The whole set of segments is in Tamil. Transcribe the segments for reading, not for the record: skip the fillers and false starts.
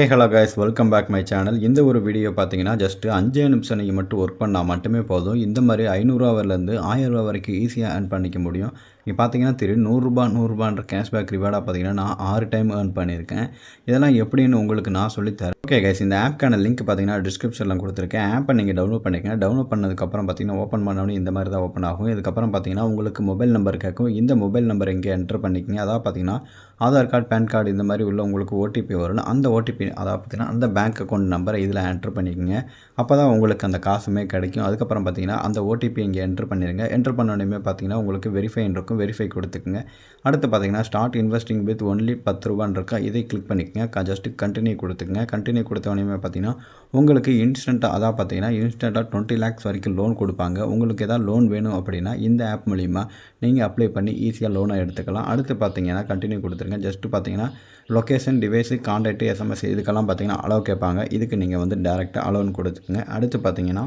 Hey hello guys, welcome back my channel. இந்த ஒரு வீடியோ பார்த்தீங்கன்னா ஜஸ்ட் 5 நிமிஷம் நீங்கள் மட்டும் ஒர்க் பண்ணால் மட்டுமே போதும். இந்த மாதிரி ₹500 ₹1000 வரைக்கும் ஈஸியாக ஏர்ன் பண்ணிக்க முடியும். நீங்கள் பார்த்தீங்கன்னா தெரியும், ₹100 கேஷ்பேக் ரிவார்டாக பார்த்தீங்கன்னா நான் 6 டைம் ஏர்ன் பண்ணியிருக்கேன். இதெல்லாம் எப்படின்னு உங்களுக்கு நான் சொல்லித்தரேன். ஓகே கைஸ், இந்த ஆப்க்கான லிங்க் பார்த்தீங்கன்னா டிஸ்கிரிப்ஷனில் கொடுத்துருக்கேன். ஆப்பை நீங்கள் டவுன்லோட் பண்ணிக்கங்க. டவுன்லோட் பண்ணதுக்கப்புறம் பார்த்தீங்கன்னா ஓப்பன் பண்ணோன்னே இந்த மாதிரி தான் ஓப்பன் ஆகும். இதுக்கப்புறம் பார்த்தீங்கன்னா உங்களுக்கு மொபைல் நம்பர் கேட்கும். இந்த மொபைல் நம்பர் இங்கே என்டர் பண்ணிக்கங்க. அதாவது பார்த்தீங்கன்னா ஆதார் கார்டு, பேன் கார்டு இந்த மாதிரி உள்ள உங்களுக்கு ஓடிபி வரும். அந்த ஓடிபி அதாவது பார்த்தீங்கன்னா அந்த பேங்க் அக்கௌண்ட் நம்பரை இதில் என்ட்ரு பண்ணிக்கோங்க. அப்போ தான் உங்களுக்கு அந்த காசுமே கிடைக்கும். அதுக்கப்புறம் பார்த்தீங்கன்னா அந்த ஓடிபி இங்கே என்ட்ரு பண்ணிடுங்க. என்ட்ரு பண்ணோடனே பார்த்தீங்கன்னா உங்களுக்கு வெரிஃபைன்னு இருக்கும். வெரிஃபை கொடுத்துக்குங்க. அடுத்து பார்த்தீங்கன்னா ஸ்டார்ட் இன்வெஸ்டிங் வித் ஒன்லி ₹10 இருக்கா, இதை கிளிக் பண்ணிக்கங்க. Just continue கொடுத்துக்குங்க. கண்டினியூ கொடுத்தோடனே பார்த்தீங்கன்னா உங்களுக்கு இன்ஸ்டண்ட்டாக அதாவது பார்த்தீங்கன்னா இன்ஸ்டண்ட்டாக 20 lakhs வரைக்கும் லோன் கொடுப்பாங்க. உங்களுக்கு எதாவது லோன் வேணும் அப்படின்னா இந்த ஆப் மூலிமா நீங்கள் அப்ளை பண்ணி ஈஸியாக லோனை எடுத்துக்கலாம். அடுத்து பார்த்தீங்கன்னா கண்டினியூ கொடுத்துருங்க. ஜஸ்ட்டு பார்த்தீங்கன்னா லொக்கேஷன், டிவைஸு, கான்டாக்ட், எஸ்எம்எஸ் இதுக்கெல்லாம் பார்த்தீங்கன்னா அலோவ் கேட்பாங்க. இதுக்கு நீங்கள் வந்து டேரெக்டாக அலோன்னு கொடுத்துக்குங்க. அடுத்து பார்த்தீங்கன்னா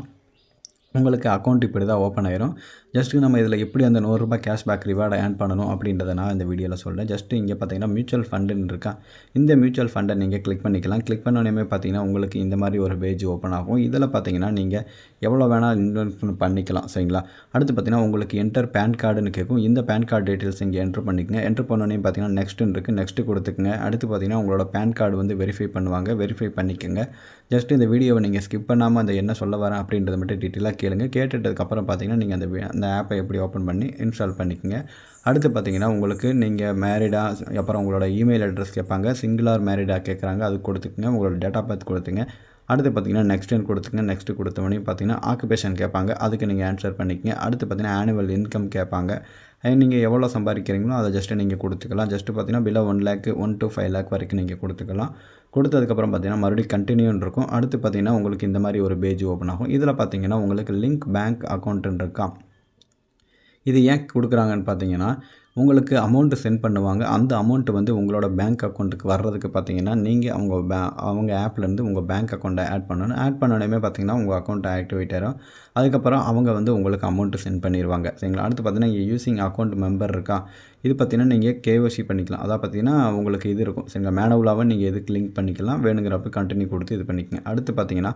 உங்களுக்கு அக்கௌண்ட் இப்படி தான் ஓப்பன் ஆயிரும். ஜஸ்ட்டு நம்ம இதில் எப்படி அந்த ₹100 கேஷ்பேக் ரிவார்டை ஏர்ன் பண்ணணும் அப்படின்றத நான் இந்த வீடியோவில் சொல்கிறேன். ஜஸ்ட்டு இங்கே பார்த்தீங்கன்னா மியூச்சுவல் ஃபண்டுன்னு இருக்கா, இந்த மியூச்சுவல் ஃபண்டை நீங்கள் கிளிக் பண்ணிக்கலாம். கிளிக் பண்ணோடனே பார்த்தீங்கன்னா உங்களுக்கு இந்த மாதிரி ஒரு பேஜ் ஓப்பன் ஆகும். இதில் பார்த்தீங்கன்னா நீங்கள் எவ்வளோ வேணால் இன்வெஸ்ட் பண்ணிக்கலாம், சரிங்களா. அடுத்து பார்த்தீங்கன்னா உங்களுக்கு என்டர் பேன் கார்டுன்னு கேட்கும். இந்த பேன் கார்டு டீட்டெயில்ஸ் இங்கே என்ட்ரு பண்ணிக்கங்க. என்ட்ரு பண்ணோடனே பார்த்தீங்கன்னா நெக்ஸ்ட்டுன்னு இருக்குது, நெக்ஸ்ட்டு கொடுத்துக்குங்க. அடுத்து பார்த்தீங்கன்னா உங்களோட பேன் கார்டு வந்து வெரிஃபை பண்ணுவாங்க. வெரிஃபை பண்ணிக்கோங்க. ஜஸ்ட்டு இந்த வீடியோவை நீங்கள் ஸ்கிப் பண்ணாமல் அந்த என்ன சொல்ல வரேன் அப்படின்றத மட்டும் டீட்டெயிலாக கேளுங்க. கேட்டுட்டதுக்கப்புறம் பார்த்தீங்கன்னா நீங்கள் அந்த ஆப்பை எப்படி ஓப்பன் பண்ணி இன்ஸ்டால் பண்ணிக்கோங்க. அடுத்து பார்த்தீங்கன்னா உங்களுக்கு நீங்கள் மேரிடா, அப்புறம் உங்களோட இமெயில் அட்ரஸ் கேட்பாங்க. சிங்கிளார் மேரிடா கேட்குறாங்க, அது கொடுத்துக்குங்க. உங்களோட டேட் ஆஃப் பர்த் கொடுத்துங்க. அடுத்து பார்த்தீங்கன்னா நெக்ஸ்ட்டுன்னு கொடுத்துங்க. நெக்ஸ்ட்டு கொடுத்தவொடனே பார்த்தீங்கன்னா ஆக்குபேஷன் கேட்பாங்க, அதுக்கு நீங்கள் ஆன்சர் பண்ணிக்கங்க. அடுத்து பார்த்தீங்கன்னா ஆனுவல் இன்கம் கேட்பாங்க. நீங்கள் எவ்வளோ சம்பாதிக்கிறீங்களோ அதை ஜஸ்ட்டு நீங்கள் கொடுத்துக்கலாம். ஜஸ்ட்டு பார்த்தீங்கன்னா பிலோ 1 lakh 1 to 5 lakh வரைக்கும் நீங்கள் கொடுத்துக்கலாம். கொடுத்ததுக்கப்புறம் பார்த்தீங்கன்னா மறுபடியும் கண்டினியூன்னு இருக்கும். அடுத்து பார்த்தீங்கன்னா உங்களுக்கு இந்த மாதிரி ஒரு பேஜ் ஓப்பன் ஆகும். இதில் பார்த்தீங்கன்னா உங்களுக்கு லிங்க் பேங்க் அக்கௌண்ட்டுன்னு இருக்கா, இது ஏன் கொடுக்குறாங்கன்னு பார்த்தீங்கன்னா உங்களுக்கு அமௌண்ட்டு சென்ட் பண்ணுவாங்க. அந்த அமௌண்ட்டு வந்து உங்களோட பேங்க் அக்கௌண்ட்டுக்கு வர்றதுக்கு பார்த்தீங்கன்னா நீங்கள் அவங்க ஆப்லேருந்து உங்கள் பேங்க் அக்கௌண்ட்டை ஆட் பண்ணணும். ஆட் பண்ணோடனே பார்த்தீங்கன்னா உங்கள் அக்கௌண்ட் ஆக்டிவேட் ஆகிடும். அதுக்கப்புறம் அவங்க வந்து உங்களுக்கு அமௌண்ட்டு சென்ட் பண்ணிடுவாங்க, சரிங்களா. அடுத்து பார்த்தீங்கன்னா இங்கே யூசிங் அக்கௌண்ட் மெம்பர் இருக்கா, இது பார்த்தீங்கன்னா நீங்கள் கேஒய்சி பண்ணிக்கலாம். அதாவது பார்த்தீங்கன்னா உங்களுக்கு இது இருக்கும், சரிங்களா. மேனுவலாக நீங்கள் இதுக்கு லிங்க் பண்ணிக்கலாம். வேணுங்கிறப்ப கண்டினியூ கொடுத்து இது பண்ணிக்கங்க. அடுத்து பார்த்தீங்கன்னா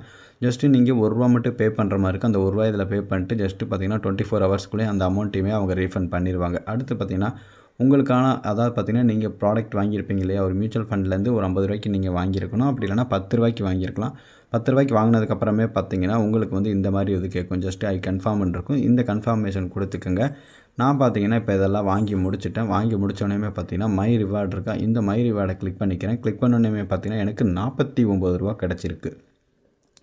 ஜஸ்ட்டு நீங்கள் ₹1 மட்டும் பே பண்ணுற மாதிரி இருக்குது. அந்த ₹1 இதில் பே பண்ணிட்டு ஜஸ்ட்டு பார்த்தீங்கன்னா 24 hours அந்த அமௌண்ட்டையுமே அவங்க ரீஃபண்ட் பண்ணிடுவாங்க. அடுத்து பார்த்தீங்கன்னா உங்களுக்கான அதாவது பார்த்தீங்கன்னா நீங்கள் ப்ராடக்ட் வாங்கியிருப்பீங்க இல்லையா, ஒரு மியூச்சுவல் ஃபண்ட்லேருந்து ஒரு ₹50 நீங்கள் வாங்கியிருக்கணும். அப்படி இல்லைனா ₹10 வாங்கியிருக்கலாம். ₹10 வாங்கினதுக்கப்புறமே பார்த்தீங்கன்னா உங்களுக்கு வந்து இந்த மாதிரி இது கேட்கும். ஜஸ்ட்டு ஐ கன்ஃபார்ம்னு இருக்கும். இந்த கன்ஃபர்மேஷன் கொடுத்துக்கோங்க. நான் பார்த்தீங்கன்னா இப்போ இதெல்லாம் வாங்கி முடிச்சிட்டேன். வாங்கி முடித்தோடனே பார்த்தீங்கன்னா மை ரிவார்டு இருக்கா, இந்த மை ரிவார்டை கிளிக் பண்ணிக்கிறேன். கிளிக் பண்ணோடனே பார்த்தீங்கன்னா எனக்கு ₹49 கிடச்சிருக்கு.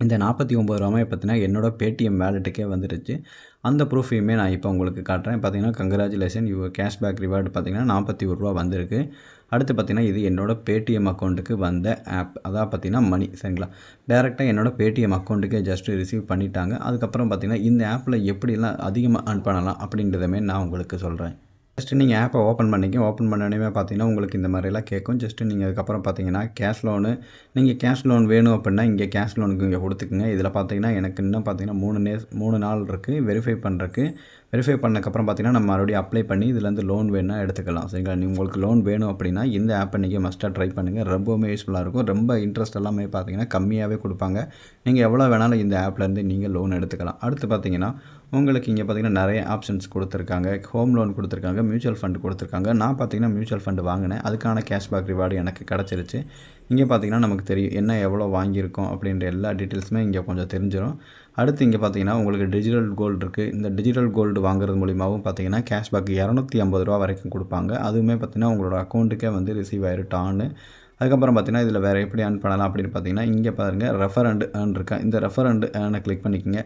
இந்த ₹49 பார்த்தீங்கன்னா என்னோட பேடிஎம் வேலெட்டுக்கே வந்துடுச்சு. அந்த ப்ரூஃபையுமே நான் இப்போ உங்களுக்கு காட்டுறேன். பார்த்தீங்கன்னா கங்க்ராச்சுலேஷன் யுவர் கேஷ்பேக் ரிவார்டு பார்த்தீங்கன்னா ₹41 வந்திருக்கு. அடுத்து பார்த்தீங்கன்னா இது என்னோட பேடிஎம் அக்கௌண்ட்டுக்கு வந்த ஆப், அதாவது பார்த்தீங்கன்னா மணி, சரிங்களா. டேரெக்டாக என்னோட பேடிஎம் அக்கௌண்ட்டுக்கே ஜஸ்ட்டு ரிசீவ் பண்ணிட்டாங்க. அதுக்கப்புறம் பார்த்தீங்கன்னா இந்த ஆப்பில் எப்படிலாம் அதிகமாக ஏர்ன் பண்ணலாம் அப்படின்றதுமே நான் உங்களுக்கு சொல்கிறேன். ஜஸ்ட்டு நீங்கள் ஆப்பை ஓப்பன் பண்ணிக்க. ஓப்பன் பண்ணோடனே பார்த்தீங்கன்னா உங்களுக்கு இந்த மாதிரிலாம் கேட்கும். ஜஸ்ட்டு நீங்கள் அதுக்கப்புறம் பார்த்தீங்கன்னா கேஷ் லோனு, நீங்கள் கேஷ் லோன் வேணும் அப்படின்னா இங்கே கேஷ் லோனுக்கு இங்கே கொடுத்துக்குங்க. இதில் பார்த்தீங்கன்னா எனக்கு இன்னும் பார்த்தீங்கன்னா 3 நாள் இருக்குது வெரிஃபை பண்ணுறக்கு. வெரிஃபை பண்ணதுக்கப்புறம் பார்த்தீங்கன்னா நம்ம மறுபடியும் அப்ளை பண்ணி இதுலேருந்து லோன் வேணும்னா எடுத்துக்கலாம், சரிங்களா. உங்களுக்கு லோன் வேணும் அப்படின்னா இந்த ஆப்பை நீங்கள் மஸ்ட்டாக ட்ரை பண்ணுங்கள். ரொம்பவுமே யூஸ்ஃபுல்லாக இருக்கும். ரொம்ப இன்ட்ரெஸ்ட் எல்லாமே பார்த்தீங்கன்னா கம்மியாகவே கொடுப்பாங்க. நீங்கள் எவ்வளோ வேணாலும் இந்த ஆப்லேருந்து நீங்கள் லோன் எடுத்துக்கலாம். அடுத்து பார்த்தீங்கன்னா உங்களுக்கு இங்கே பார்த்தீங்கன்னா நிறைய ஆப்ஷன்ஸ் கொடுத்துருக்காங்க. ஹோம் லோன் கொடுத்துருக்காங்க, மியூச்சுவல் ஃபண்டு கொடுத்துருக்காங்க. நான் பார்த்தீங்கன்னா மியூச்சுவல் ஃபண்டு வாங்கினேன். அதுக்கான கேஷ்பேக் ரிவார்டு எனக்கு கிடச்சிருச்சு. இங்கே பார்த்தீங்கன்னா நமக்கு தெரியும் என்ன எவ்வளோ வாங்கியிருக்கோம் அப்படின்ற எல்லா டீட்டெயில்ஸுமே இங்கே கொஞ்சம் தெரிஞ்சிடும். அடுத்து இங்கே பார்த்தீங்கன்னா உங்களுக்கு டிஜிட்டல் கோல்டு இருக்குது. இந்த டிஜிட்டல் கோல்டு வாங்குறது மூலிமாவும் பார்த்தீங்கன்னா கேஷ்பேக் ₹250 வரைக்கும் கொடுப்பாங்க. அதுவுமே பார்த்தீங்கன்னா உங்களோட அக்கௌண்ட்டுக்கே வந்து ரிசீவ் ஆகிருட்டான்னு. அதுக்கப்புறம் பார்த்தீங்கன்னா இதில் வேறு எப்படி ஏர்ன் பண்ணலாம் அப்படின்னு பார்த்தீங்கன்னா இங்கே பாருங்கள் ரெஃபர் அண்ட் ஏர்ன் இருக்கா, இந்த ரெஃபர் அண்ட் ஏர்னை கிளிக் பண்ணிக்கோங்க.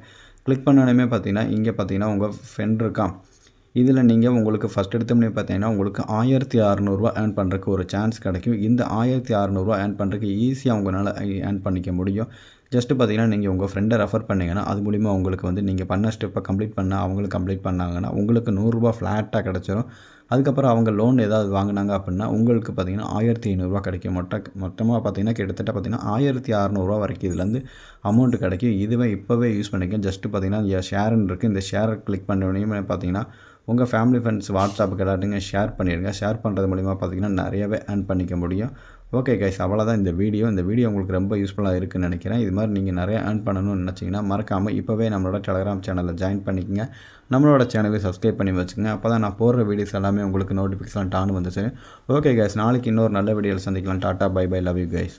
கிளிக் பண்ணோடனே பார்த்தீங்கன்னா இங்கே பார்த்தீங்கன்னா உங்கள் ஃப்ரெண்ட் இருக்கா, இதில் நீங்கள் உங்களுக்கு ஃபஸ்ட் எடுத்தோம்னே பார்த்தீங்கன்னா உங்களுக்கு ₹1600 ஏர்ன் பண்ணுறதுக்கு ஒரு சான்ஸ் கிடைக்கும். இந்த ₹1600 ஏர்ன் பண்ணுறதுக்கு ஈஸியாக உங்களால் ஏர்ன் பண்ணிக்க முடியும். ஜஸ்ட்டு பார்த்தீங்கன்னா நீங்கள் உங்கள் ஃப்ரெண்டை ரெஃபர் பண்ணிங்கன்னா அது மூலிமா உங்களுக்கு வந்து நீங்கள் பண்ண ஸ்டெப்பை கம்ப்ளீட் பண்ணால் அவங்களும் கம்ப்ளீட் பண்ணாங்கன்னா உங்களுக்கு ₹100 ஃப்ளாட்டாக கிடச்சிரும். அதுக்கப்புறம் அவங்க லோன் ஏதாவது வாங்கினாங்க அப்படின்னா உங்களுக்கு பார்த்தீங்கன்னா ₹1500 கிடைக்கும். மொத்தமாக பார்த்தீங்கன்னா கிட்டத்தட்ட பார்த்தீங்கன்னா ₹1600 வரைக்கும் இதுலேருந்து அமௌண்ட்டு கிடைக்கும். இதுவே இப்போவே யூஸ் பண்ணிக்க. ஜஸ்ட்டு பார்த்தீங்கன்னா இங்கே ஷேர்ன்னு இருக்குது. இந்த ஷேரை கிளிக் பண்ண உடனே பார்த்தீங்கன்னா உங்கள் ஃபேமிலி ஃப்ரெண்ட்ஸ் வாட்ஸ்அப்புக்கு எல்லாத்தையும் ஷேர் பண்ணிடுங்க. ஷேர் பண்ணுறது மூலிமா பார்த்தீங்கன்னா நிறையவே ஏர்ன் பண்ணிக்க முடியும். ஓகே கைஸ், அவ்வளோதான் இந்த வீடியோ. இந்த வீடியோ உங்களுக்கு ரொம்ப யூஸ்ஃபுல்லாக இருக்குன்னு நினைக்கிறேன். இது மாதிரி நீங்கள் நிறைய ஏர்ன் பண்ணணும்னு நினச்சிங்கன்னா மறக்காமல் இப்போவே நம்மளோட டெலகிராம் சேனலில் ஜாயின் பண்ணிக்கங்க. நம்மளோட சேனலை சப்ஸ்கிரைப் பண்ணி வச்சுக்கோங்க. அப்போ தான் நான் போடுற வீடியோஸ் எல்லாமே உங்களுக்கு நோட்டிஃபிகேஷன் டான்னு வந்துச்சு. ஓகே கைஸ், நாளைக்கு இன்னொரு நல்ல வீடியோவில் சந்திக்கலாம். Tata, bye bye, love you guys.